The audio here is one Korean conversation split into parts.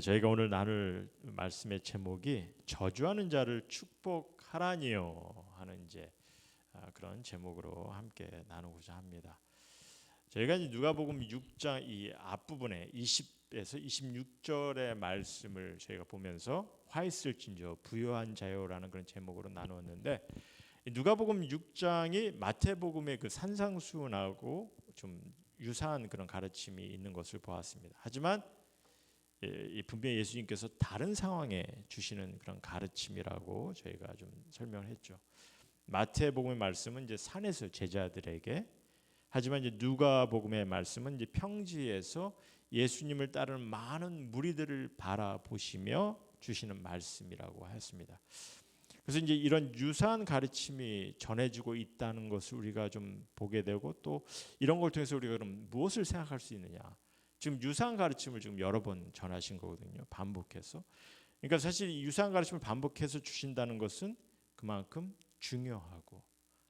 저희가 오늘 나눌 말씀의 제목이 저주하는 자를 축복하라니요 하는 이제 그런 제목으로 함께 나누고자 합니다. 저희가 이제 누가복음 6장 이 앞부분에 20에서 26절의 말씀을 저희가 보면서 화 있을진저 부요한 자요라는 그런 제목으로 나누었는데, 누가복음 6장이 마태복음의 그 산상수훈하고 좀 유사한 그런 가르침이 있는 것을 보았습니다. 하지만 분명히 예수님께서 다른 상황에 주시는 그런 가르침이라고 저희가 좀 설명을 했죠. 마태복음의 말씀은 이제 산에서 제자들에게, 하지만 이제 누가복음의 말씀은 이제 평지에서 예수님을 따르는 많은 무리들을 바라보시며 주시는 말씀이라고 했습니다. 그래서 이제 이런 유사한 가르침이 전해지고 있다는 것을 우리가 좀 보게 되고, 또 이런 걸 통해서 우리가 그럼 무엇을 생각할 수 있느냐? 지금 유사한 가르침을 지금 여러 번 전하신 거거든요. 반복해서. 그러니까 사실 이 유사한 가르침을 반복해서 주신다는 것은 그만큼 중요하고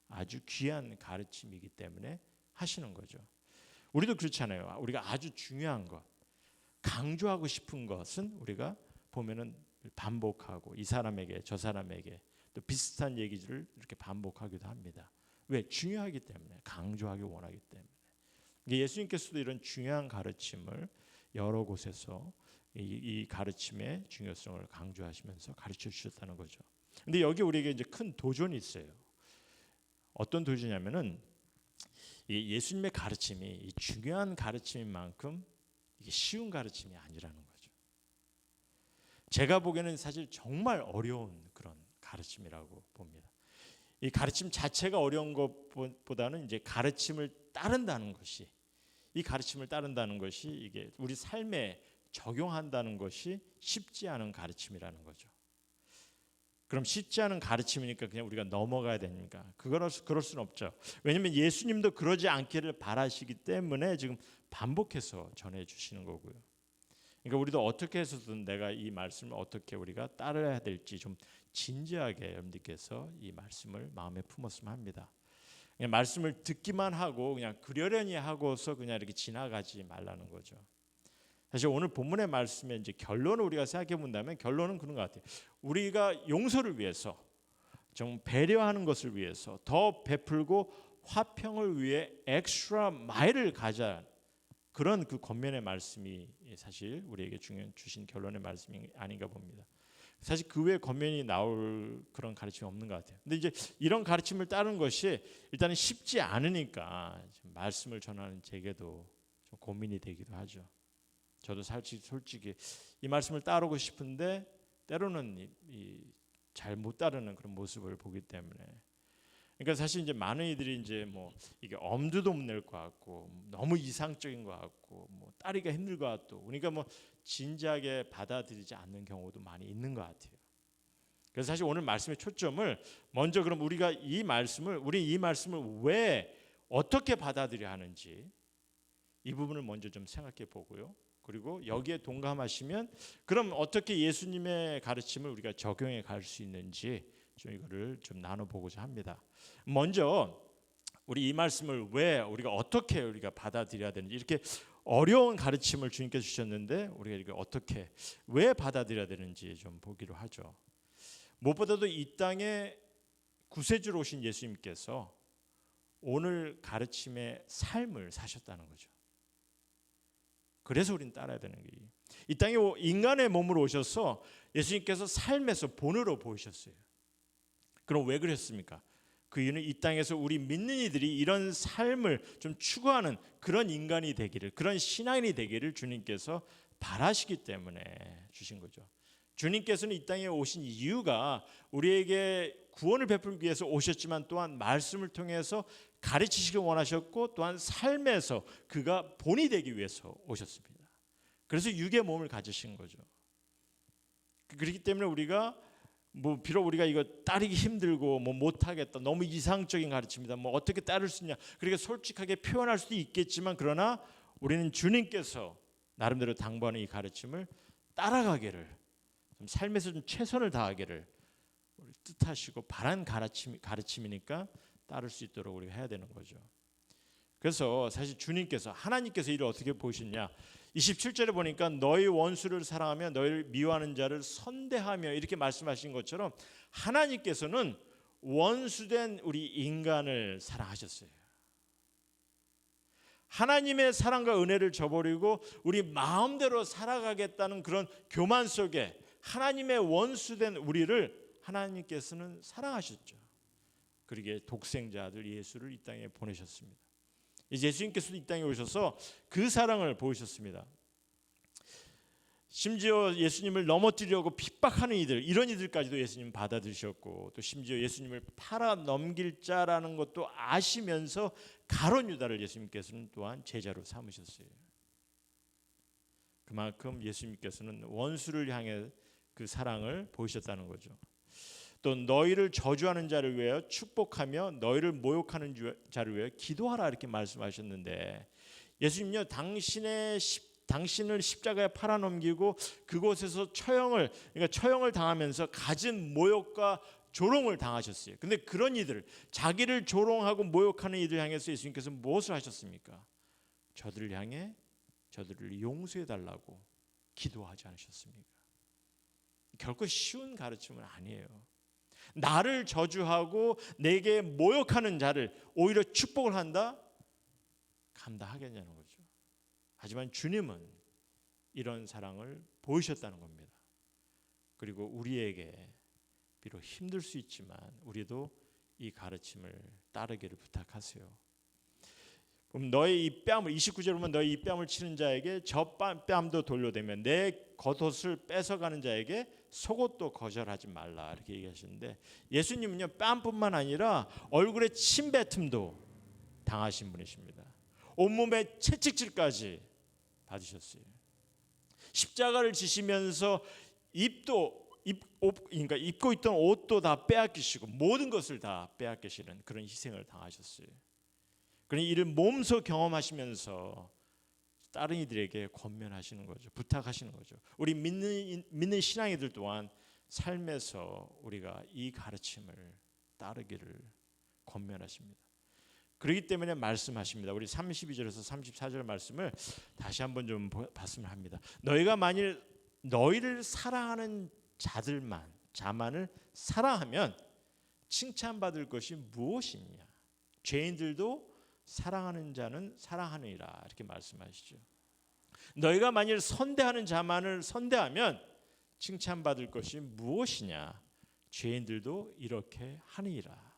아주 귀한 가르침이기 때문에 하시는 거죠. 우리도 그렇잖아요. 우리가 아주 중요한 것, 강조하고 싶은 것은 우리가 보면은 반복하고 이 사람에게 저 사람에게 또 비슷한 얘기를 이렇게 반복하기도 합니다. 왜? 중요하기 때문에, 강조하기 원하기 때문에. 예수님께서도 이런 중요한 가르침을 여러 곳에서 이 가르침의 중요성을 강조하시면서 가르쳐 주셨다는 거죠. 근데 여기 우리에게 이제 큰 도전이 있어요. 어떤 도전이냐면은 이 예수님의 가르침이 이 중요한 가르침인 만큼 이게 쉬운 가르침이 아니라는 거죠. 제가 보기에는 사실 정말 어려운 그런 가르침이라고 봅니다. 이 가르침 자체가 어려운 것보다는 이제 가르침을 따른다는 것이, 이 가르침을 따른다는 것이 이게 우리 삶에 적용한다는 것이 쉽지 않은 가르침이라는 거죠. 그럼 쉽지 않은 가르침이니까 그냥 우리가 넘어가야 됩니까? 그럴 수는 없죠. 왜냐하면 예수님도 그러지 않기를 바라시기 때문에 지금 반복해서 전해주시는 거고요. 그러니까 우리도 어떻게 해서든 내가 이 말씀을 어떻게 우리가 따라야 될지 좀 진지하게 여러분들께서 이 말씀을 마음에 품었으면 합니다. 그냥 말씀을 듣기만 하고 그냥 그러려니 하고서 그냥 이렇게 지나가지 말라는 거죠. 사실 오늘 본문의 말씀의 이제 결론을 우리가 생각해 본다면 결론은 그런 것 같아요. 우리가 용서를 위해서, 좀 배려하는 것을 위해서 더 베풀고 화평을 위해 엑스트라 마일을 가자, 그런 그 권면의 말씀이 사실 우리에게 주신 결론의 말씀이 아닌가 봅니다. 사실 그 외에 권면이 나올 그런 가르침이 없는 것 같아요. 근데 이제 이런 가르침을 따르는 것이 일단은 쉽지 않으니까 말씀을 전하는 제게도 좀 고민이 되기도 하죠. 저도 솔직히 이 말씀을 따르고 싶은데 때로는 잘 못 따르는 그런 모습을 보기 때문에. 그러니까 사실 이제 많은 이들이 이제 뭐 이게 엄두도 못 낼 것 같고 너무 이상적인 것 같고 뭐 따르기가 힘들 것 같고, 그러니까 뭐 진지하게 받아들이지 않는 경우도 많이 있는 것 같아요. 그래서 사실 오늘 말씀의 초점을 먼저 그럼 우리 이 말씀을 왜 어떻게 받아들여야 하는지 이 부분을 먼저 좀 생각해 보고요. 그리고 여기에 동감하시면 그럼 어떻게 예수님의 가르침을 우리가 적용해 갈 수 있는지 좀 이거를 좀 나눠보고자 합니다. 먼저 우리 이 말씀을 왜 우리가 어떻게 우리가 받아들여야 되는지, 이렇게 어려운 가르침을 주님께서 주셨는데 우리가 이거 어떻게 왜 받아들여야 되는지 좀 보기로 하죠. 무엇보다도 이 땅에 구세주로 오신 예수님께서 오늘 가르침의 삶을 사셨다는 거죠. 그래서 우리는 따라야 되는 거예요. 이 땅에 인간의 몸으로 오셔서 예수님께서 삶에서 본으로 보이셨어요. 그럼 왜 그랬습니까? 그 이유는 이 땅에서 우리 믿는 이들이 이런 삶을 좀 추구하는 그런 인간이 되기를, 그런 신앙인이 되기를 주님께서 바라시기 때문에 주신 거죠. 주님께서는 이 땅에 오신 이유가 우리에게 구원을 베풀기 위해서 오셨지만 또한 말씀을 통해서 가르치시길 원하셨고, 또한 삶에서 그가 본이 되기 위해서 오셨습니다. 그래서 육의 몸을 가지신 거죠. 그렇기 때문에 우리가 뭐 비록 우리가 이거 따르기 힘들고 뭐 못하겠다, 너무 이상적인 가르침이다, 뭐 어떻게 따를 수 있냐, 그렇게 솔직하게 표현할 수도 있겠지만, 그러나 우리는 주님께서 나름대로 당부하는 이 가르침을 따라가기를, 좀 삶에서 좀 최선을 다하기를 뜻하시고 바란 가르침이니까 따를 수 있도록 우리가 해야 되는 거죠. 그래서 사실 주님께서, 하나님께서 이를 어떻게 보시냐, 27절에 보니까 너희 원수를 사랑하며 너희를 미워하는 자를 선대하며 이렇게 말씀하신 것처럼 하나님께서는 원수된 우리 인간을 사랑하셨어요. 하나님의 사랑과 은혜를 저버리고 우리 마음대로 살아가겠다는 그런 교만 속에 하나님의 원수된 우리를 하나님께서는 사랑하셨죠. 그러기에 독생자 아들 예수를 이 땅에 보내셨습니다. 예수님께서도 이 땅에 오셔서 그 사랑을 보이셨습니다. 심지어 예수님을 넘어뜨리려고 핍박하는 이런 이들까지도 예수님 받아들이셨고, 또 심지어 예수님을 팔아 넘길 자라는 것도 아시면서 가룟 유다를 예수님께서는 또한 제자로 삼으셨어요. 그만큼 예수님께서는 원수를 향해 그 사랑을 보이셨다는 거죠. 또 너희를 저주하는 자를 위하여 축복하며 너희를 모욕하는 자를 위하여 기도하라 이렇게 말씀하셨는데, 예수님요 당신을 십자가에 팔아넘기고 그곳에서 처형을 당하면서 갖은 모욕과 조롱을 당하셨어요. 근데 그런 이들, 자기를 조롱하고 모욕하는 이들 향해서 예수님께서 무엇을 하셨습니까? 저들을 향해 저들을 용서해 달라고 기도하지 않으셨습니까? 결코 쉬운 가르침은 아니에요. 나를 저주하고 내게 모욕하는 자를 오히려 축복을 한다? 감당하겠냐는 거죠. 하지만 주님은 이런 사랑을 보이셨다는 겁니다. 그리고 우리에게 비록 힘들 수 있지만 우리도 이 가르침을 따르기를 부탁하세요. 그럼 너의 이 뺨을 29절에 보면 너의 이 뺨을 치는 자에게 저 뺨도 돌려대며 내 겉옷을 뺏어가는 자에게 속옷도 거절하지 말라 이렇게 얘기하시는데, 예수님은요 뺨뿐만 아니라 얼굴에 침뱉음도 당하신 분이십니다. 온몸에 채찍질까지 받으셨어요. 십자가를 지시면서 그러니까 입고 있던 옷도 다 빼앗기시고 모든 것을 다 빼앗기시는 그런 희생을 당하셨어요. 그러니 이를 몸소 경험하시면서 다른 이들에게 권면하시는 거죠. 부탁하시는 거죠. 우리 믿는 신앙이들 또한 삶에서 우리가 이 가르침을 따르기를 권면하십니다. 그렇기 때문에 말씀하십니다. 우리 32절에서 34절 말씀을 다시 한번 좀 봤으면 합니다. 너희가 만일 너희를 사랑하는 자만을 사랑하면 칭찬받을 것이 무엇이냐? 죄인들도 사랑하는 자는 사랑하느니라 이렇게 말씀하시죠. 너희가 만일 선대하는 자만을 선대하면 칭찬받을 것이 무엇이냐? 죄인들도 이렇게 하느니라.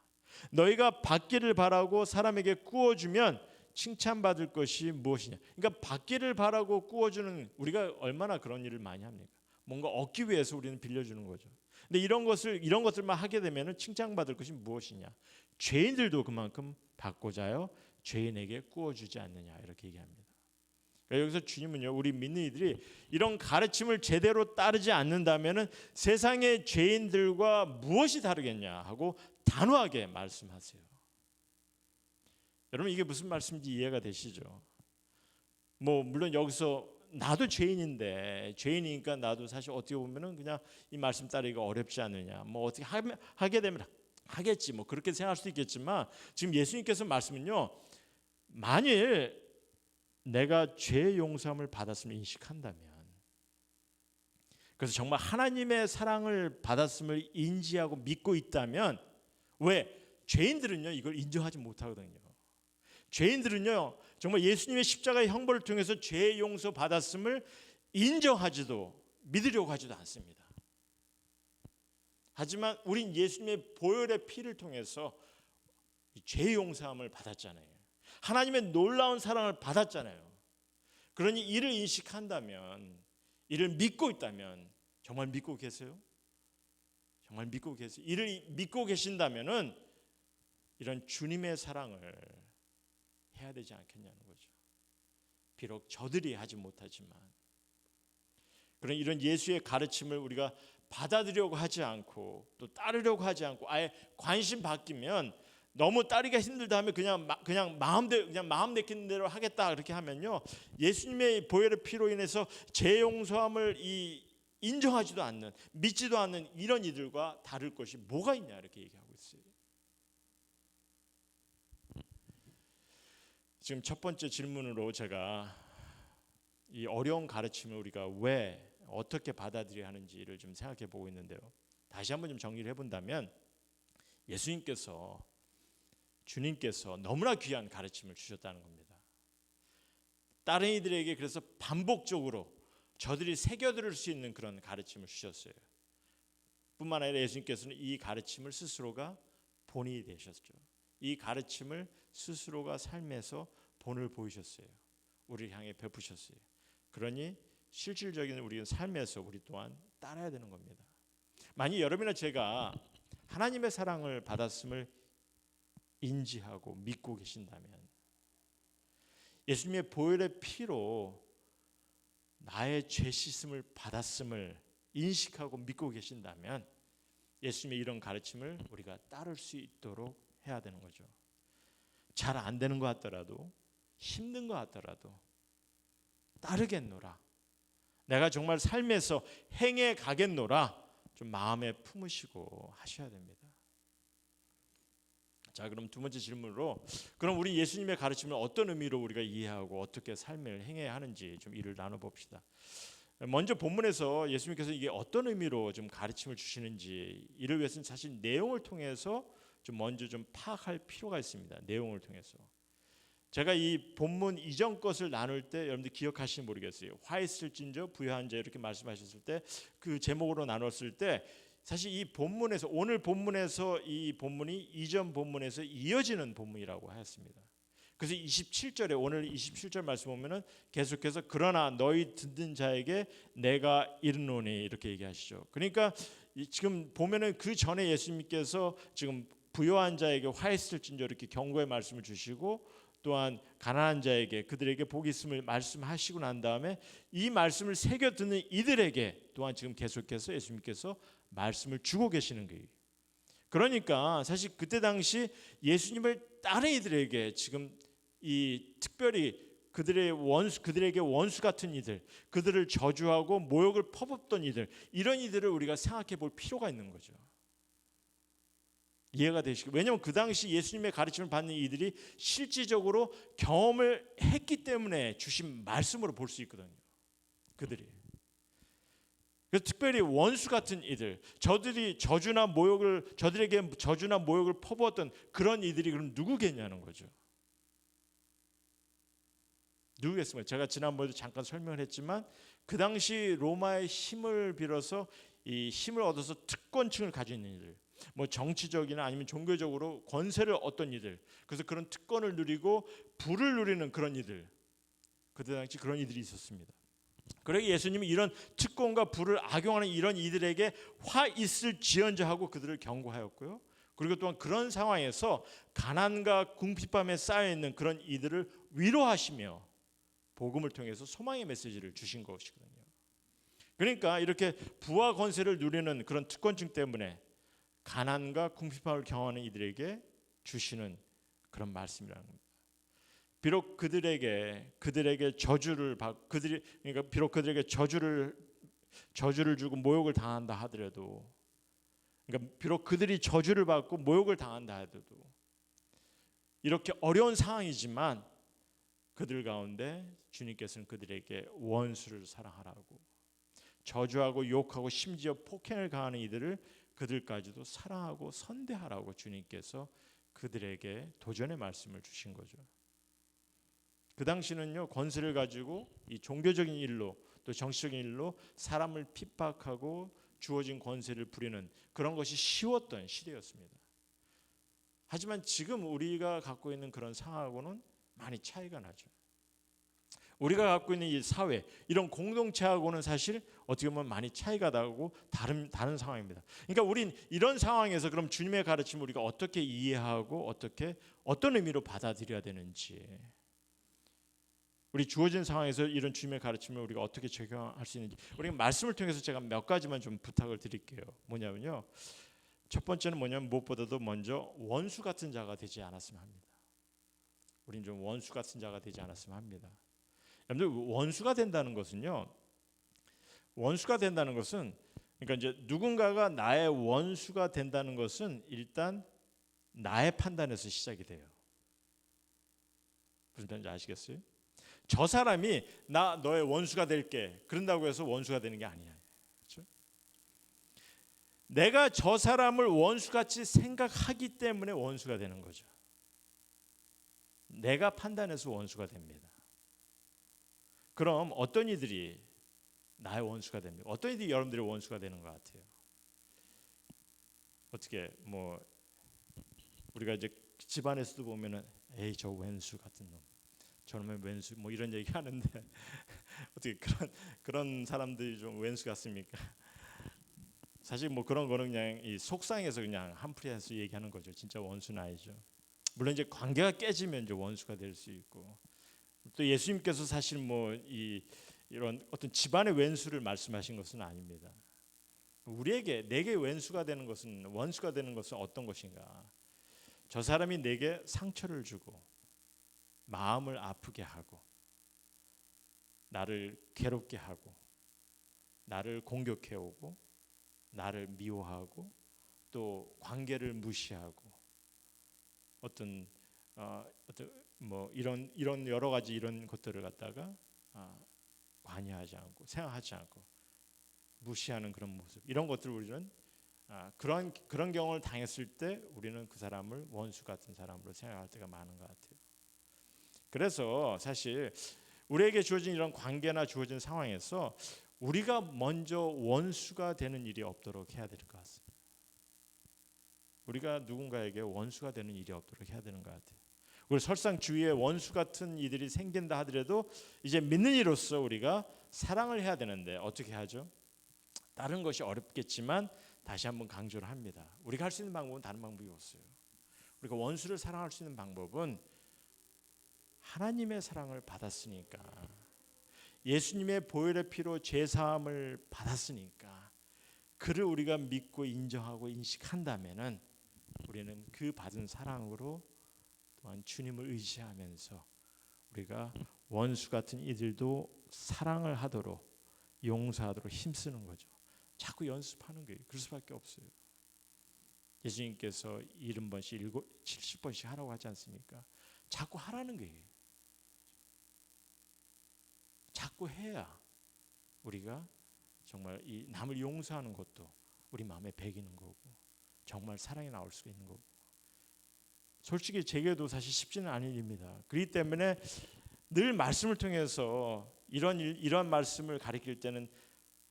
너희가 받기를 바라고 사람에게 구워주면 칭찬받을 것이 무엇이냐? 그러니까 받기를 바라고 구워주는, 우리가 얼마나 그런 일을 많이 합니까? 뭔가 얻기 위해서 우리는 빌려주는 거죠. 근데 이런 것들만 하게 되면 칭찬받을 것이 무엇이냐? 죄인들도 그만큼 받고자 하여 죄인에게 구워주지 않느냐 이렇게 얘기합니다. 그러니까 여기서 주님은요 우리 믿는 이들이 이런 가르침을 제대로 따르지 않는다면은 세상의 죄인들과 무엇이 다르겠냐 하고 단호하게 말씀하세요. 여러분 이게 무슨 말씀인지 이해가 되시죠? 물론 여기서 나도 죄인인데, 죄인이니까 나도 사실 어떻게 보면은 그냥 이 말씀 따르기가 어렵지 않느냐, 어떻게 하게 되면 하겠지, 그렇게 생각할 수도 있겠지만, 지금 예수님께서 말씀은요, 만일 내가 죄 용서함을 받았음을 인식한다면, 그래서 정말 하나님의 사랑을 받았음을 인지하고 믿고 있다면, 왜? 죄인들은요 이걸 인정하지 못하거든요. 죄인들은요 정말 예수님의 십자가의 형벌을 통해서 죄 용서 받았음을 인정하지도 믿으려고 하지도 않습니다. 하지만 우린 예수님의 보혈의 피를 통해서 죄 용서함을 받았잖아요. 하나님의 놀라운 사랑을 받았잖아요. 그러니 이를 인식한다면, 이를 믿고 있다면, 정말 믿고 계세요? 정말 믿고 계세요? 이를 믿고 계신다면은 이런 주님의 사랑을 해야 되지 않겠냐는 거죠. 비록 저들이 하지 못하지만, 그런 이런 예수의 가르침을 우리가 받아들이려고 하지 않고 또 따르려고 하지 않고 아예 관심 바뀌면, 너무 따르기가 힘들다 하면 그냥 마음 내키는 대로 하겠다 그렇게 하면요, 예수님의 보혈의 피로 인해서 죄 용서함을 인정하지도 않는, 믿지도 않는 이런 이들과 다를 것이 뭐가 있냐 이렇게 얘기하고 있어요. 지금 첫 번째 질문으로 제가 이 어려운 가르침을 우리가 왜 어떻게 받아들여야 하는지를 좀 생각해 보고 있는데요. 다시 한번 좀 정리를 해본다면 주님께서 너무나 귀한 가르침을 주셨다는 겁니다. 다른 이들에게 그래서 반복적으로 저들이 새겨들을 수 있는 그런 가르침을 주셨어요. 뿐만 아니라 예수님께서는 이 가르침을 스스로가 본이 되셨죠. 이 가르침을 스스로가 삶에서 본을 보이셨어요. 우리를 향해 베푸셨어요. 그러니 실질적인 우리 삶에서 우리 또한 따라야 되는 겁니다. 만약 여러분이나 제가 하나님의 사랑을 받았음을 인지하고 믿고 계신다면, 예수님의 보혈의 피로 나의 죄 씻음을 받았음을 인식하고 믿고 계신다면, 예수님의 이런 가르침을 우리가 따를 수 있도록 해야 되는 거죠. 잘 안 되는 것 같더라도, 힘든 것 같더라도 따르겠노라, 내가 정말 삶에서 행해 가겠노라, 좀 마음에 품으시고 하셔야 됩니다. 자, 그럼 두 번째 질문으로, 그럼 우리 예수님의 가르침을 어떤 의미로 우리가 이해하고 어떻게 삶을 행해야 하는지 좀 이를 나눠봅시다. 먼저 본문에서 예수님께서 이게 어떤 의미로 좀 가르침을 주시는지, 이를 위해서는 사실 내용을 통해서 좀 먼저 좀 파악할 필요가 있습니다. 내용을 통해서. 제가 이 본문 이전 것을 나눌 때 여러분들 기억하시는지 모르겠어요. 화 있을진저 부요한 자 이렇게 말씀하셨을 때, 그 제목으로 나눴을 때 사실 이 본문에서, 오늘 본문에서 이 본문이 이전 본문에서 이어지는 본문이라고 하였습니다. 그래서 27절에, 오늘 27절 말씀 보면은 계속해서 그러나 너희 듣는 자에게 내가 이르노니 이렇게 얘기하시죠. 그러니까 지금 보면은 그 전에 예수님께서 지금 부요한 자에게 화 있을진저 이렇게 경고의 말씀을 주시고, 또한 가난한 자에게 그들에게 복이 있음을 말씀하시고 난 다음에 이 말씀을 새겨 듣는 이들에게 또한 지금 계속해서 예수님께서 말씀을 주고 계시는 거예요. 그러니까 사실 그때 당시 예수님을 따른 이들에게 지금 이 특별히 그들에게 원수 같은 이들, 그들을 저주하고 모욕을 퍼붓던 이들, 이런 이들을 우리가 생각해 볼 필요가 있는 거죠. 이해가 되시고, 왜냐하면 그 당시 예수님의 가르침을 받는 이들이 실질적으로 경험을 했기 때문에 주신 말씀으로 볼 수 있거든요. 그들이. 그래서 특별히 원수 같은 이들, 저들에게 저주나 모욕을 퍼부었던 그런 이들이 그럼 누구겠냐는 거죠. 누구겠습니까? 제가 지난번에도 잠깐 설명을 했지만, 그 당시 로마의 힘을 빌어서 이 힘을 얻어서 특권층을 가지고 있는 이들, 뭐 정치적이나 아니면 종교적으로 권세를 얻던 이들, 그래서 그런 특권을 누리고 부를 누리는 그런 이들, 그때 당시 그런 이들이 있었습니다. 그러기 예수님이 이런 특권과 부를 악용하는 이런 이들에게 화 있을지언저 하고 그들을 경고하였고요. 그리고 또한 그런 상황에서 가난과 궁핍함에 쌓여 있는 그런 이들을 위로하시며 복음을 통해서 소망의 메시지를 주신 것이거든요. 그러니까 이렇게 부와 권세를 누리는 그런 특권층 때문에 가난과 궁핍함을 경험하는 이들에게 주시는 그런 말씀이라는 겁니다. 비록 그들에게 저주를 그러니까 비록 그들에게 저주를 주고 모욕을 당한다 하더라도, 그러니까 비록 그들이 저주를 받고 모욕을 당한다 하더라도, 이렇게 어려운 상황이지만 그들 가운데 주님께서는 그들에게 원수를 사랑하라고, 저주하고 욕하고 심지어 폭행을 가하는 이들을 그들까지도 사랑하고 선대하라고 주님께서 그들에게 도전의 말씀을 주신 거죠. 그 당시는요, 권세를 가지고 이 종교적인 일로 또 정치적인 일로 사람을 핍박하고 주어진 권세를 부리는 그런 것이 쉬웠던 시대였습니다. 하지만 지금 우리가 갖고 있는 그런 상황하고는 많이 차이가 나죠. 우리가 갖고 있는 이 사회, 이런 공동체하고는 사실 어떻게 보면 많이 차이가 나고 다른 상황입니다. 그러니까 우린 이런 상황에서 그럼 주님의 가르침을 우리가 어떻게 이해하고 어떤 의미로 받아들여야 되는지, 우리 주어진 상황에서 이런 주님의 가르침을 우리가 어떻게 적용할 수 있는지, 우리가 말씀을 통해서 제가 몇 가지만 좀 부탁을 드릴게요. 뭐냐면요, 첫 번째는 뭐냐면 무엇보다도 먼저 원수 같은 자가 되지 않았으면 합니다. 우린 좀 원수 같은 자가 되지 않았으면 합니다. 여러분들, 원수가 된다는 것은 그러니까 이제 누군가가 나의 원수가 된다는 것은 일단 나의 판단에서 시작이 돼요. 무슨 말인지 아시겠어요? 저 사람이 나 너의 원수가 될게 그런다고 해서 원수가 되는 게 아니야. 그렇죠? 내가 저 사람을 원수같이 생각하기 때문에 원수가 되는 거죠. 내가 판단해서 원수가 됩니다. 그럼 어떤 이들이 나의 원수가 됩니까? 어떤 이들이 여러분들의 원수가 되는 것 같아요? 어떻게 뭐 우리가 이제 집안에서도 보면은 에이 저 왼수 같은 놈, 저놈의 왼수 뭐 이런 얘기 하는데 어떻게 그런 사람들이 좀 왼수 같습니까? 사실 뭐 그런 거는 그냥 이 속상해서 그냥 한풀이해서 얘기하는 거죠. 진짜 원수는 아니죠. 물론 이제 관계가 깨지면 이제 원수가 될 수 있고 또 예수님께서 사실 뭐 이런 어떤 집안의 왼수를 말씀하신 것은 아닙니다. 우리에게 내게 왼수가 되는 것은 원수가 되는 것은 어떤 것인가? 저 사람이 내게 상처를 주고 마음을 아프게 하고 나를 괴롭게 하고 나를 공격해 오고 나를 미워하고 또 관계를 무시하고 어떤 뭐 이런 여러 가지 이런 것들을 갖다가 관여하지 않고 생각하지 않고 무시하는 그런 모습 이런 것들을 우리는 그런 경험을 당했을 때 우리는 그 사람을 원수 같은 사람으로 생각할 때가 많은 것 같아요. 그래서 사실 우리에게 주어진 이런 관계나 주어진 상황에서 우리가 먼저 원수가 되는 일이 없도록 해야 될 것 같습니다. 우리가 누군가에게 원수가 되는 일이 없도록 해야 되는 것 같아요. 우리 설상 주위에 원수 같은 이들이 생긴다 하더라도 이제 믿는 이로서 우리가 사랑을 해야 되는데 어떻게 하죠? 다른 것이 어렵겠지만 다시 한번 강조를 합니다. 우리가 할 수 있는 방법은 다른 방법이 없어요. 우리가 원수를 사랑할 수 있는 방법은 하나님의 사랑을 받았으니까 예수님의 보혈의 피로 죄 사함을 받았으니까 그를 우리가 믿고 인정하고 인식한다면은 우리는 그 받은 사랑으로 또한 주님을 의지하면서 우리가 원수 같은 이들도 사랑을 하도록 용서하도록 힘쓰는 거죠. 자꾸 연습하는 거예요. 그럴 수밖에 없어요. 예수님께서 70번씩 70번씩 하라고 하지 않습니까? 자꾸 하라는 거예요. 자꾸 해야 우리가 정말 이 남을 용서하는 것도 우리 마음에 배기는 거고 정말 사랑이 나올 수가 있는 거고 솔직히 제게도 사실 쉽지는 않은 일입니다. 그렇기 때문에 늘 말씀을 통해서 이런 말씀을 가르칠 때는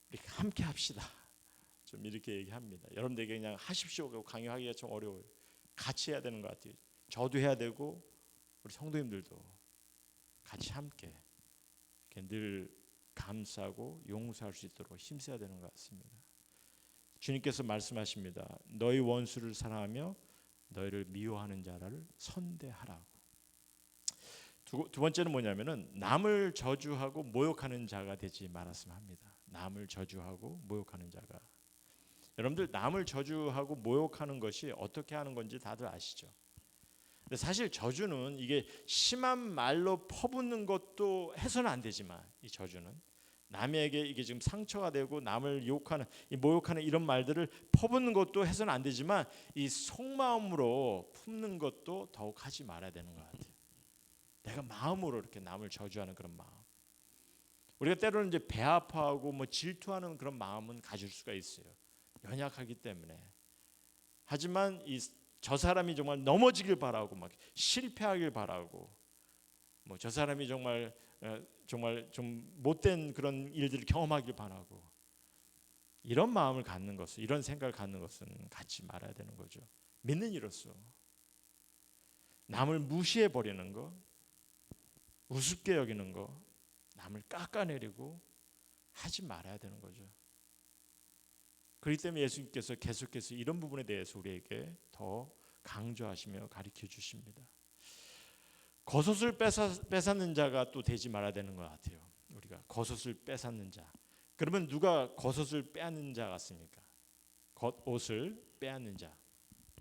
우리 함께 합시다. 좀 이렇게 얘기합니다. 여러분들에게 그냥 하십시오 강요하기가 좀 어려워요. 같이 해야 되는 것 같아요. 저도 해야 되고 우리 성도님들도 같이 함께 이렇게 늘 감싸고 용서할 수 있도록 힘써야 되는 것 같습니다. 주님께서 말씀하십니다. 너희 원수를 사랑하며 너희를 미워하는 자를 선대하라고. 두 번째는 뭐냐면은 남을 저주하고 모욕하는 자가 되지 말았으면 합니다. 남을 저주하고 모욕하는 자가. 여러분들 남을 저주하고 모욕하는 것이 어떻게 하는 건지 다들 아시죠? 근데 사실 저주는 이게 심한 말로 퍼붓는 것도 해서는 안 되지만 이 저주는 남에게 이게 지금 상처가 되고 남을 욕하는 이 모욕하는 이런 말들을 퍼붓는 것도 해서는 안 되지만 이 속마음으로 품는 것도 더욱 하지 말아야 되는 것 같아요. 내가 마음으로 이렇게 남을 저주하는 그런 마음. 우리가 때로는 이제 배 아파하고 뭐 질투하는 그런 마음은 가질 수가 있어요. 연약하기 때문에. 하지만 저 사람이 정말 넘어지길 바라고 막 실패하길 바라고 뭐 저 사람이 정말 좀 못된 그런 일들을 경험하길 바라고 이런 마음을 갖는 것은 이런 생각을 갖는 것은 갖지 말아야 되는 거죠. 믿는 이로서 남을 무시해 버리는 거, 우습게 여기는 거, 남을 깎아내리고 하지 말아야 되는 거죠. 그렇기 때문에 예수님께서 계속해서 이런 부분에 대해서 우리에게 더 강조하시며 가르쳐 주십니다. 겉옷을 뺏었는 자가 또 되지 말아야 되는 것 같아요. 우리가 겉옷을 뺏었는 자. 그러면 누가 겉옷을 빼앗는 자 같습니까? 겉옷을 빼앗는 자.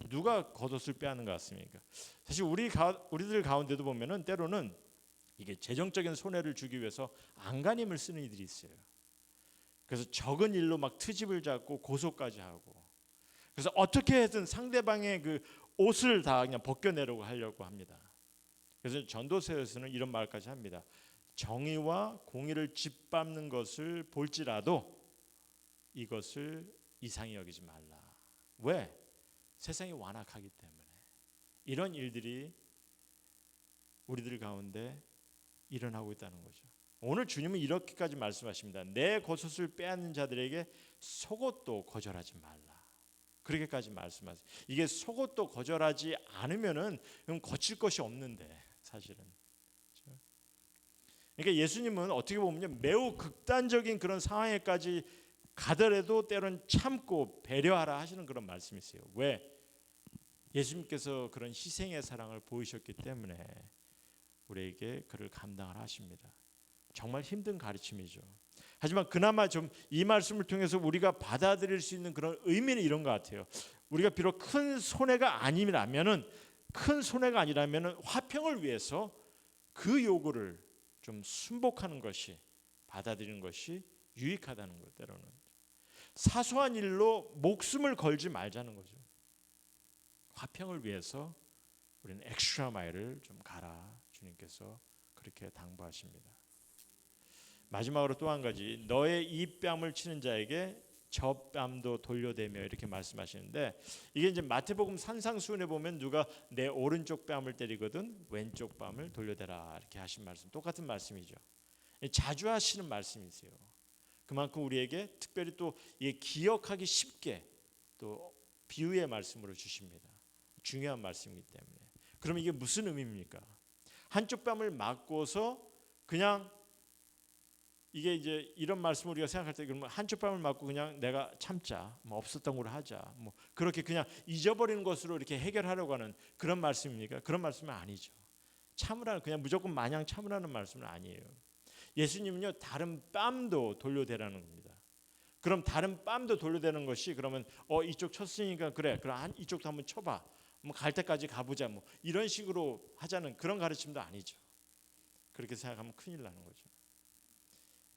누가 겉옷을 빼앗는 것 같습니까? 사실 우리들 가운데도 보면은 때로는 이게 재정적인 손해를 주기 위해서 안간힘을 쓰는 이들이 있어요. 그래서 적은 일로 막 트집을 잡고 고소까지 하고 그래서 어떻게든 상대방의 그 옷을 다 그냥 벗겨내려고 하려고 합니다. 그래서 전도서에서는 이런 말까지 합니다. 정의와 공의를 짓밟는 것을 볼지라도 이것을 이상히 여기지 말라. 왜? 세상이 완악하기 때문에. 이런 일들이 우리들 가운데 일어나고 있다는 거죠. 오늘 주님은 이렇게까지 말씀하십니다. 내 겉옷을 빼앗는 자들에게 속옷도 거절하지 말라. 그렇게까지 말씀하세요. 이게 속옷도 거절하지 않으면은 거칠 것이 없는데 사실은. 그러니까 예수님은 어떻게 보면 매우 극단적인 그런 상황에까지 가더라도 때론 참고 배려하라 하시는 그런 말씀이세요. 왜? 예수님께서 그런 희생의 사랑을 보이셨기 때문에 우리에게 그를 감당을 하십니다. 정말 힘든 가르침이죠. 하지만 그나마 좀 이 말씀을 통해서 우리가 받아들일 수 있는 그런 의미는 이런 것 같아요. 우리가 비록 큰 손해가 아니라면은 화평을 위해서 그 요구를 좀 순복하는 것이 받아들이는 것이 유익하다는 것. 때로는 사소한 일로 목숨을 걸지 말자는 거죠. 화평을 위해서 우리는 엑스트라 마일을 좀 가라. 주님께서 그렇게 당부하십니다. 마지막으로 또 한 가지, 너의 이 뺨을 치는 자에게 저 뺨도 돌려대며 이렇게 말씀하시는데, 이게 이제 마태복음 산상수훈에 보면 누가 내 오른쪽 뺨을 때리거든 왼쪽 뺨을 돌려대라 이렇게 하신 말씀, 똑같은 말씀이죠. 자주 하시는 말씀이세요. 그만큼 우리에게 특별히 또 기억하기 쉽게 또 비유의 말씀으로 주십니다. 중요한 말씀이기 때문에. 그럼 이게 무슨 의미입니까? 한쪽 뺨을 맞고서 그냥 이게 이제 이런 말씀을 우리가 생각할 때, 그러면 한쪽 뺨을 맞고 그냥 내가 참자, 뭐 없었던 걸 하자, 뭐 그렇게 그냥 잊어버리는 것으로 이렇게 해결하려고 하는 그런 말씀입니까? 그런 말씀은 아니죠. 참으라는, 그냥 무조건 마냥 참으라는 말씀은 아니에요. 예수님은요, 다른 뺨도 돌려대라는 겁니다. 그럼 다른 뺨도 돌려대는 것이, 그러면 이쪽 쳤으니까 그래, 그럼 이쪽도 한번 쳐봐, 뭐 갈 때까지 가보자, 뭐 이런 식으로 하자는 그런 가르침도 아니죠. 그렇게 생각하면 큰일 나는 거죠.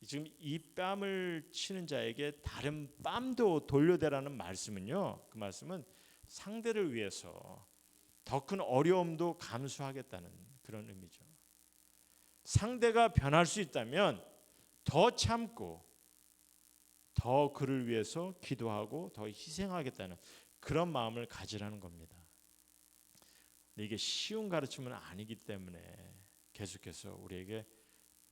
지금 이 뺨을 치는 자에게 다른 뺨도 돌려대라는 말씀은요, 그 말씀은 상대를 위해서 더 큰 어려움도 감수하겠다는 그런 의미죠. 상대가 변할 수 있다면 더 참고 더 그를 위해서 기도하고 더 희생하겠다는 그런 마음을 가지라는 겁니다. 근데 이게 쉬운 가르침은 아니기 때문에 계속해서 우리에게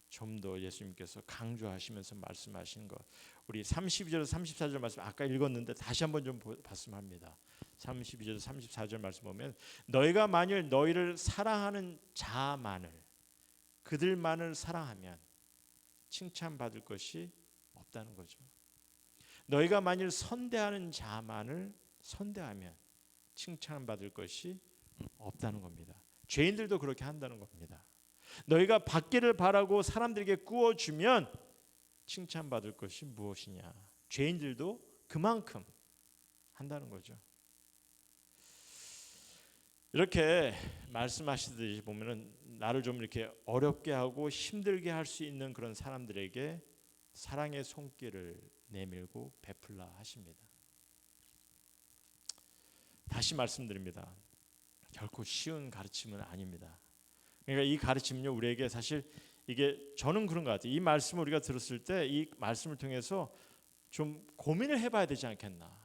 좀 더 예수님께서 강조하시면서 말씀하시는 것, 우리 32절 34절 말씀 아까 읽었는데 다시 한번 좀 봤으면 합니다. 32절 34절 말씀 보면, 너희가 만일 너희를 사랑하는 자만을, 그들만을 사랑하면 칭찬받을 것이 없다는 거죠. 너희가 만일 선대하는 자만을 선대하면 칭찬받을 것이 없다는 겁니다. 죄인들도 그렇게 한다는 겁니다. 너희가 받기를 바라고 사람들에게 구워주면 칭찬받을 것이 무엇이냐. 죄인들도 그만큼 한다는 거죠. 이렇게 말씀하시듯이 보면은 나를 좀 이렇게 어렵게 하고 힘들게 할 수 있는 그런 사람들에게 사랑의 손길을 내밀고 베풀라 하십니다. 다시 말씀드립니다. 결코 쉬운 가르침은 아닙니다. 그러니까 이 가르침은요, 우리에게 사실 이게, 저는 그런 것 같아요. 이 말씀을 우리가 들었을 때 이 말씀을 통해서 좀 고민을 해봐야 되지 않겠나.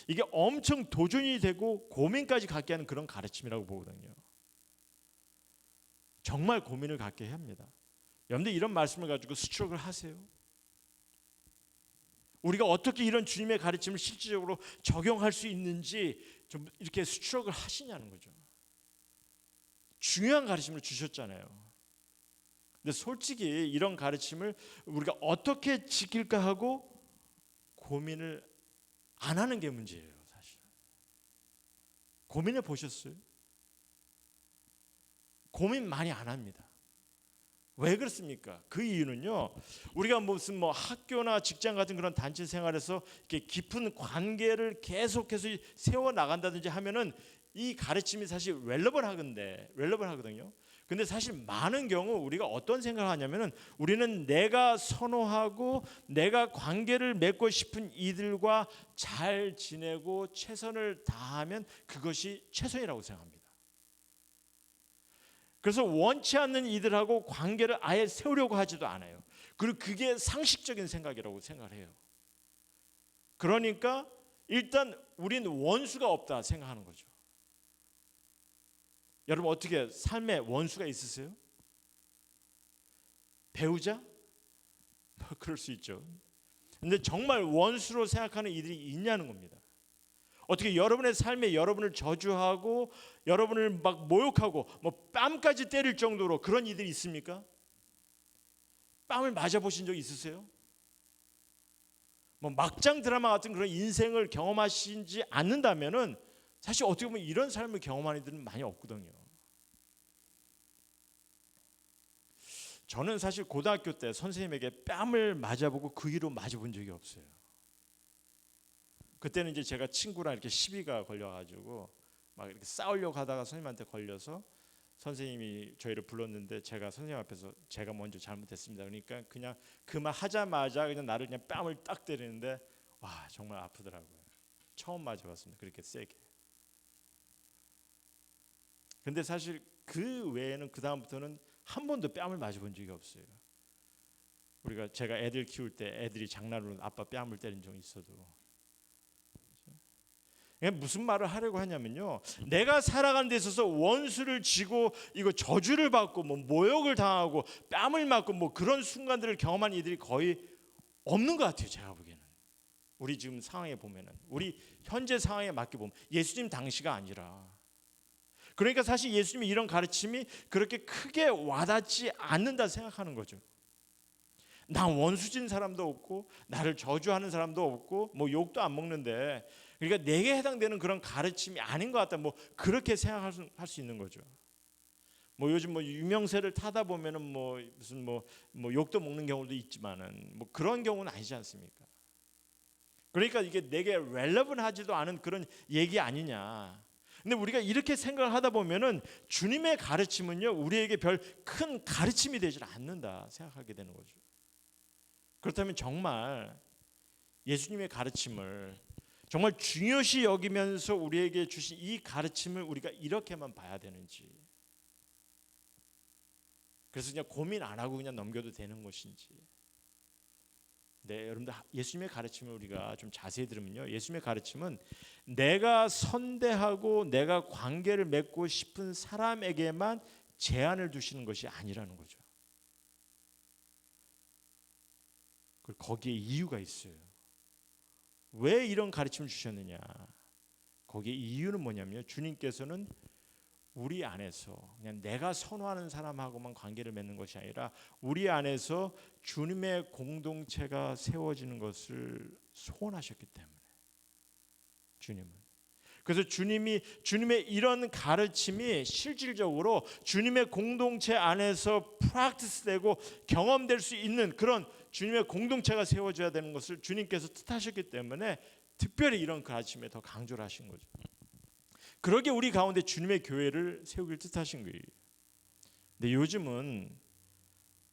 이게 엄청 도전이 되고 고민까지 갖게 하는 그런 가르침이라고 보거든요. 정말 고민을 갖게 합니다. 여러분들 이런 말씀을 가지고 스트럭을 하세요. 우리가 어떻게 이런 주님의 가르침을 실질적으로 적용할 수 있는지 좀 이렇게 스트럭을 하시냐는 거죠. 중요한 가르침을 주셨잖아요. 근데 솔직히 이런 가르침을 우리가 어떻게 지킬까 하고 고민을 안 하는 게 문제예요. 사실 고민해 보셨어요? 고민 많이 안 합니다. 왜 그렇습니까? 그 이유는요, 우리가 무슨 뭐 학교나 직장 같은 그런 단체 생활에서 이렇게 깊은 관계를 계속해서 세워 나간다든지 하면은 이 가르침이 사실 relevant하거든요. 근데 사실 많은 경우 우리가 어떤 생각을 하냐면은, 우리는 내가 선호하고 내가 관계를 맺고 싶은 이들과 잘 지내고 최선을 다하면 그것이 최선이라고 생각합니다. 그래서 원치 않는 이들하고 관계를 아예 세우려고 하지도 않아요. 그리고 그게 상식적인 생각이라고 생각을 해요. 그러니까 일단 우린 원수가 없다 생각하는 거죠. 여러분 어떻게 삶에 원수가 있으세요? 배우자? 그럴 수 있죠. 근데 정말 원수로 생각하는 이들이 있냐는 겁니다. 어떻게 여러분의 삶에 여러분을 저주하고 여러분을 막 모욕하고 뭐 뺨까지 때릴 정도로 그런 이들이 있습니까? 뺨을 맞아보신 적 있으세요? 뭐 막장 드라마 같은 그런 인생을 경험하시지 않는다면은 사실 어떻게 보면 이런 삶을 경험하는 이들은 많이 없거든요. 저는 사실 고등학교 때 선생님에게 뺨을 맞아보고 그 이후로 맞아본 적이 없어요. 그때는 이제 제가 친구랑 이렇게 시비가 걸려가지고 막 이렇게 싸우려고 하다가 선생님한테 걸려서 선생님이 저희를 불렀는데 제가 선생님 앞에서 제가 먼저 잘못했습니다. 그러니까 그냥 그 말 하자마자 그냥 나를 그냥 뺨을 딱 때리는데 와 정말 아프더라고요. 처음 맞아봤습니다. 그렇게 세게. 근데 사실 그 외에는 그 다음부터는 한 번도 뺨을 맞아본 적이 없어요. 제가 애들 키울 때 애들이 장난으로 아빠 뺨을 때린 적이 있어도. 무슨 말을 하려고 하냐면요, 내가 살아가는 데 있어서 원수를 지고 이거 저주를 받고 뭐 모욕을 당하고 뺨을 맞고 뭐 그런 순간들을 경험한 이들이 거의 없는 것 같아요. 제가 보기에는 우리 지금 상황에 보면은 우리 현재 상황에 맞게 보면 예수님 당시가 아니라, 그러니까 사실 예수님의 이런 가르침이 그렇게 크게 와닿지 않는다 생각하는 거죠. 난 원수진 사람도 없고 나를 저주하는 사람도 없고 뭐 욕도 안 먹는데, 그러니까 내게 해당되는 그런 가르침이 아닌 것 같다, 뭐 그렇게 생각할 수 있는 거죠. 뭐 요즘 뭐 유명세를 타다 보면은 뭐 무슨 뭐 욕도 먹는 경우도 있지만은 뭐 그런 경우는 아니지 않습니까? 그러니까 이게 내게 렐러블하지도 않은 그런 얘기 아니냐. 근데 우리가 이렇게 생각을 하다 보면은 주님의 가르침은요 우리에게 별 큰 가르침이 되질 않는다 생각하게 되는 거죠. 그렇다면 정말 예수님의 가르침을 정말 중요시 여기면서 우리에게 주신 이 가르침을 우리가 이렇게만 봐야 되는지, 그래서 그냥 고민 안 하고 그냥 넘겨도 되는 것인지. 네, 여러분들 예수님의 가르침을 우리가 좀 자세히 들으면요, 예수님의 가르침은 내가 선대하고 내가 관계를 맺고 싶은 사람에게만 제한을 두시는 것이 아니라는 거죠. 거기에 이유가 있어요. 왜 이런 가르침을 주셨느냐? 거기에 이유는 뭐냐면요, 주님께서는 우리 안에서 그냥 내가 선호하는 사람하고만 관계를 맺는 것이 아니라 우리 안에서 주님의 공동체가 세워지는 것을 소원하셨기 때문에, 주님은. 그래서 주님의 이런 가르침이 실질적으로 주님의 공동체 안에서 프랙티스되고 경험될 수 있는 그런 주님의 공동체가 세워져야 되는 것을 주님께서 뜻하셨기 때문에 특별히 이런 가르침에 더 강조를 하신 거죠. 그러게 우리 가운데 주님의 교회를 세우길 뜻하신 거예요. 근데 요즘은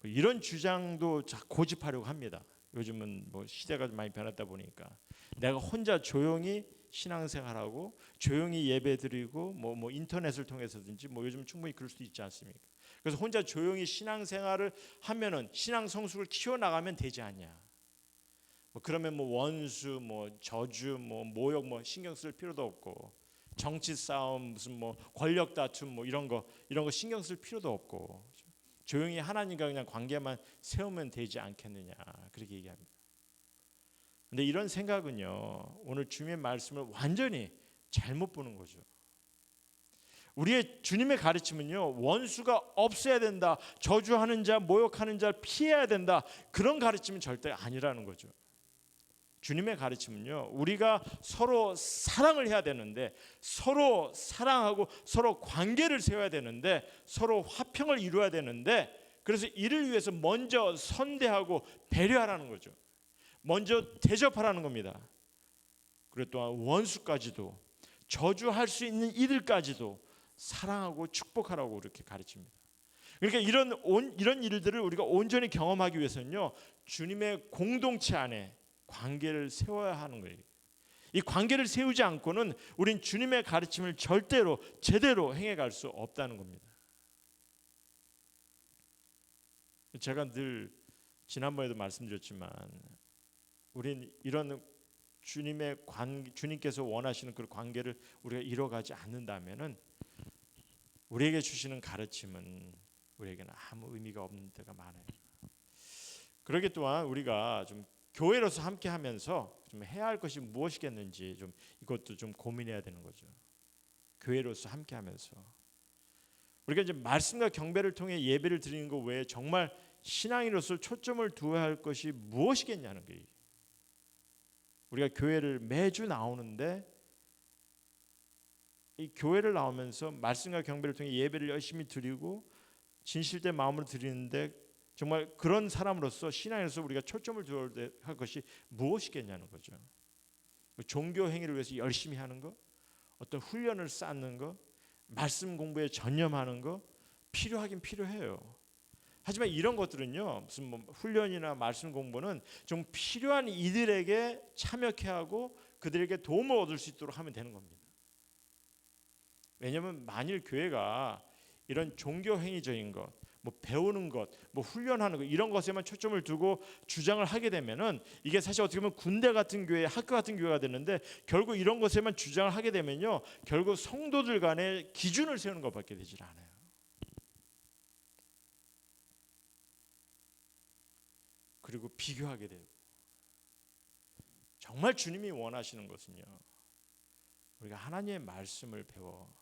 이런 주장도 고집하려고 합니다. 요즘은 뭐 시대가 많이 변했다 보니까 내가 혼자 조용히 신앙생활하고 조용히 예배드리고 뭐 인터넷을 통해서든지 뭐 요즘 충분히 그럴 수도 있지 않습니까? 그래서 혼자 조용히 신앙생활을 하면은 신앙 성숙을 키워 나가면 되지 않냐? 뭐 그러면 뭐 원수, 뭐 저주, 뭐 모욕, 뭐 신경 쓸 필요도 없고, 정치 싸움, 무슨 뭐 권력 다툼, 뭐 이런 거 신경 쓸 필요도 없고, 조용히 하나님과 그냥 관계만 세우면 되지 않겠느냐, 그렇게 얘기합니다. 근데 이런 생각은요 오늘 주님의 말씀을 완전히 잘못 보는 거죠. 우리의 주님의 가르침은요 원수가 없어야 된다, 저주하는 자, 모욕하는 자를 피해야 된다, 그런 가르침은 절대 아니라는 거죠. 주님의 가르침은요 우리가 서로 사랑을 해야 되는데, 서로 사랑하고 서로 관계를 세워야 되는데, 서로 화평을 이루어야 되는데, 그래서 이를 위해서 먼저 선대하고 배려하라는 거죠. 먼저 대접하라는 겁니다. 그리고 또한 원수까지도, 저주할 수 있는 이들까지도 사랑하고 축복하라고 이렇게 가르칩니다. 그러니까 이런 일들을 우리가 온전히 경험하기 위해서는요 주님의 공동체 안에 관계를 세워야 하는 거예요. 이 관계를 세우지 않고는 우린 주님의 가르침을 절대로 제대로 행해갈 수 없다는 겁니다. 제가 늘 지난번에도 말씀드렸지만 우린 이런 주님께서 원하시는 그 관계를 우리가 이뤄가지 않는다면은 우리에게 주시는 가르침은 우리에게는 아무 의미가 없는 때가 많아요. 그러기 또한 우리가 좀 교회로서 함께하면서 좀 해야 할 것이 무엇이겠는지 좀 이것도 좀 고민해야 되는 거죠. 교회로서 함께하면서 우리가 이제 말씀과 경배를 통해 예배를 드리는 것 외에 정말 신앙인으로서 초점을 두어야 할 것이 무엇이겠냐는 거예요. 우리가 교회를 매주 나오는데 이 교회를 나오면서 말씀과 경배를 통해 예배를 열심히 드리고 진실된 마음으로 드리는데 정말 그런 사람으로서 신앙에서 우리가 초점을 두어야 할 것이 무엇이겠냐는 거죠. 종교 행위를 위해서 열심히 하는 것, 어떤 훈련을 쌓는 것, 말씀 공부에 전념하는 것 필요하긴 필요해요. 하지만 이런 것들은요, 무슨 뭐 훈련이나 말씀 공부는 좀 필요한 이들에게 참여케 하고 그들에게 도움을 얻을 수 있도록 하면 되는 겁니다. 왜냐하면 만일 교회가 이런 종교 행위적인 것, 뭐 배우는 것, 뭐 훈련하는 것 이런 것에만 초점을 두고 주장을 하게 되면은 이게 사실 어떻게 보면 군대 같은 교회, 학교 같은 교회가 되는데 결국 이런 것에만 주장을 하게 되면요, 결국 성도들 간에 기준을 세우는 것밖에 되질 않아요. 그리고 비교하게 되고 정말 주님이 원하시는 것은요, 우리가 하나님의 말씀을 배워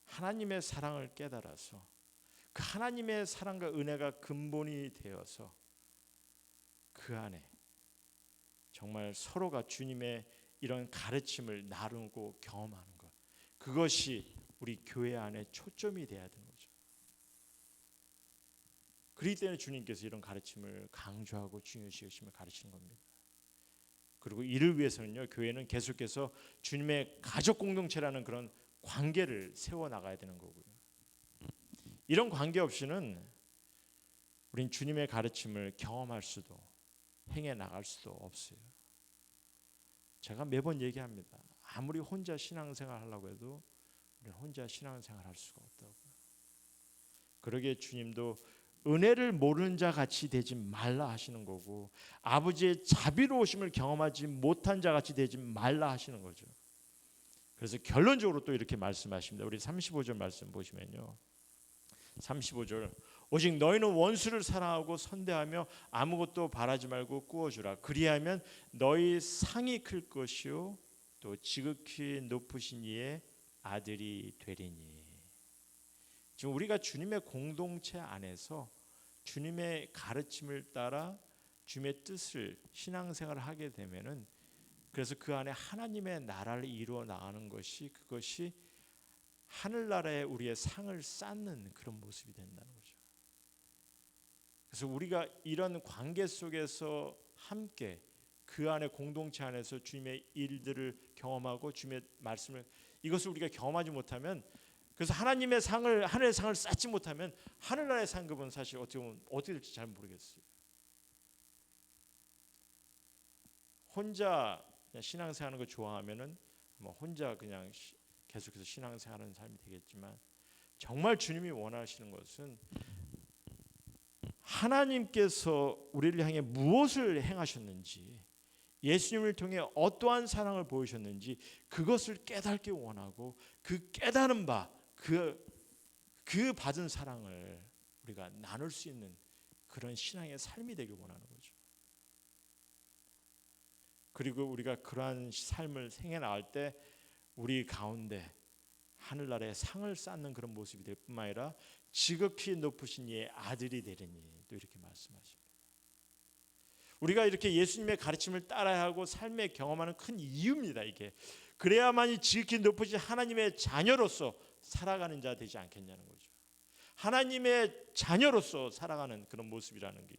하나님의 사랑을 깨달아서 그 하나님의 사랑과 은혜가 근본이 되어서 그 안에 정말 서로가 주님의 이런 가르침을 나누고 경험하는 것, 그것이 우리 교회 안에 초점이 돼야 되는 거죠. 그렇기 때문에 주님께서 이런 가르침을 강조하고 중요시 여기시며 가르치는 겁니다. 그리고 이를 위해서는요, 교회는 계속해서 주님의 가족 공동체라는 그런 관계를 세워나가야 되는 거고요. 이런 관계 없이는 우린 주님의 가르침을 경험할 수도 행해 나갈 수도 없어요. 제가 매번 얘기합니다. 아무리 혼자 신앙생활 하려고 해도 우리는 혼자 신앙생활 할 수가 없다고요. 그러기에 주님도 은혜를 모르는 자 같이 되지 말라 하시는 거고, 아버지의 자비로우심을 경험하지 못한 자 같이 되지 말라 하시는 거죠. 그래서 결론적으로 또 이렇게 말씀하십니다. 우리 35절 말씀 보시면요, 35절 오직 너희는 원수를 사랑하고 선대하며 아무것도 바라지 말고 꾸어주라. 그리하면 너희 상이 클 것이요 또 지극히 높으신 이의 아들이 되리니. 지금 우리가 주님의 공동체 안에서 주님의 가르침을 따라 주님의 뜻을 신앙생활을 하게 되면은, 그래서 그 안에 하나님의 나라를 이루어 나가는 것이, 그것이 하늘나라에 우리의 상을 쌓는 그런 모습이 된다는 거죠. 그래서 우리가 이런 관계 속에서 함께 그 안에 공동체 안에서 주님의 일들을 경험하고 주님의 말씀을, 이것을 우리가 경험하지 못하면, 그래서 하나님의 상을, 하늘의 상을 쌓지 못하면 하늘나라의 상급은 사실 어떻게 보면 어떻게 될지 잘 모르겠어요. 혼자 그냥 신앙생활하는 거 좋아하면은 뭐 혼자 그냥 계속해서 신앙생활하는 삶이 되겠지만, 정말 주님이 원하시는 것은 하나님께서 우리를 향해 무엇을 행하셨는지, 예수님을 통해 어떠한 사랑을 보이셨는지 그것을 깨닫기 원하고, 그 깨달은 바, 그 받은 사랑을 우리가 나눌 수 있는 그런 신앙의 삶이 되길 원하는 거죠. 그리고 우리가 그러한 삶을 생해 나갈 때 우리 가운데 하늘나라의 상을 쌓는 그런 모습이 될 뿐만 아니라 지극히 높으신 이의 아들이 되리니, 또 이렇게 말씀하십니다. 우리가 이렇게 예수님의 가르침을 따라야 하고 삶에 경험하는 큰 이유입니다. 이게 그래야만이 지극히 높으신 하나님의 자녀로서 살아가는 자 되지 않겠냐는 거죠. 하나님의 자녀로서 살아가는 그런 모습이라는 게,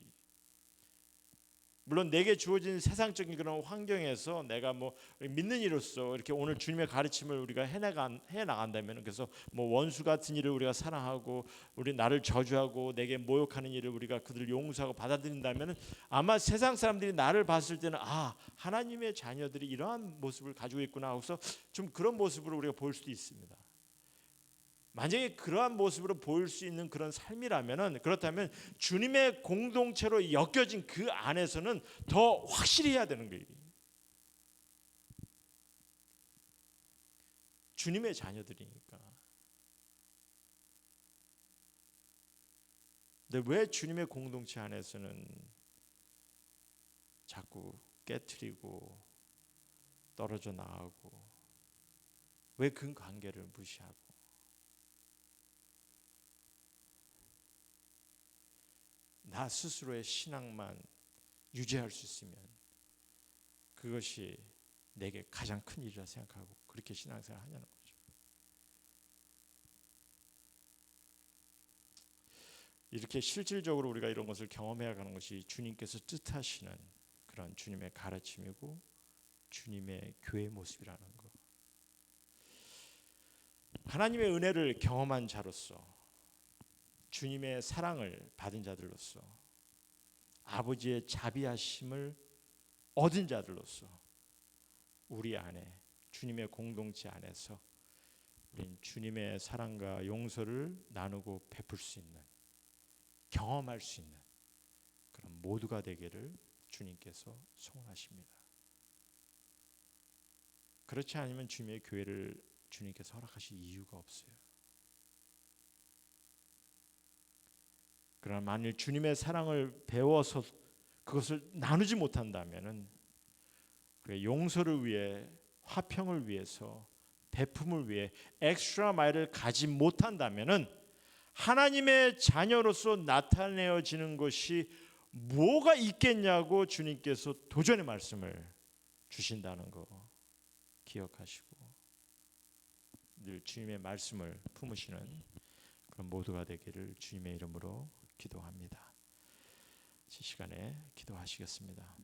물론 내게 주어진 세상적인 그런 환경에서 내가 뭐 믿는 이로서 이렇게 오늘 주님의 가르침을 우리가 해 나간다면, 그래서 뭐 원수 같은 일을 우리가 사랑하고 우리 나를 저주하고 내게 모욕하는 일을 우리가 그들을 용서하고 받아들인다면, 아마 세상 사람들이 나를 봤을 때는 아, 하나님의 자녀들이 이러한 모습을 가지고 있구나 하고서 좀 그런 모습으로 우리가 볼 수도 있습니다. 만약에 그러한 모습으로 보일 수 있는 그런 삶이라면은, 그렇다면 주님의 공동체로 엮여진 그 안에서는 더 확실히 해야 되는 거예요. 주님의 자녀들이니까. 근데 왜 주님의 공동체 안에서는 자꾸 깨트리고 떨어져 나가고, 왜 그 관계를 무시하고, 나 스스로의 신앙만 유지할 수 있으면 그것이 내게 가장 큰 일이라 생각하고 그렇게 신앙생활을 하냐는 거죠. 이렇게 실질적으로 우리가 이런 것을 경험해 가는 것이 주님께서 뜻하시는 그런 주님의 가르침이고 주님의 교회 모습이라는 것. 하나님의 은혜를 경험한 자로서, 주님의 사랑을 받은 자들로서, 아버지의 자비하심을 얻은 자들로서 우리 안에 주님의 공동체 안에서 우리는 주님의 사랑과 용서를 나누고 베풀 수 있는, 경험할 수 있는 그런 모두가 되기를 주님께서 소원하십니다. 그렇지 않으면 주님의 교회를 주님께서 허락하실 이유가 없어요. 그러나 만일 주님의 사랑을 배워서 그것을 나누지 못한다면은, 그 용서를 위해, 화평을 위해서, 베품을 위해 엑스트라 마일을 가지 못한다면은 하나님의 자녀로서 나타내어지는 것이 뭐가 있겠냐고 주님께서 도전의 말씀을 주신다는 거 기억하시고 늘 주님의 말씀을 품으시는 그런 모두가 되기를 주님의 이름으로 기도합니다. 이 시간에 기도하시겠습니다.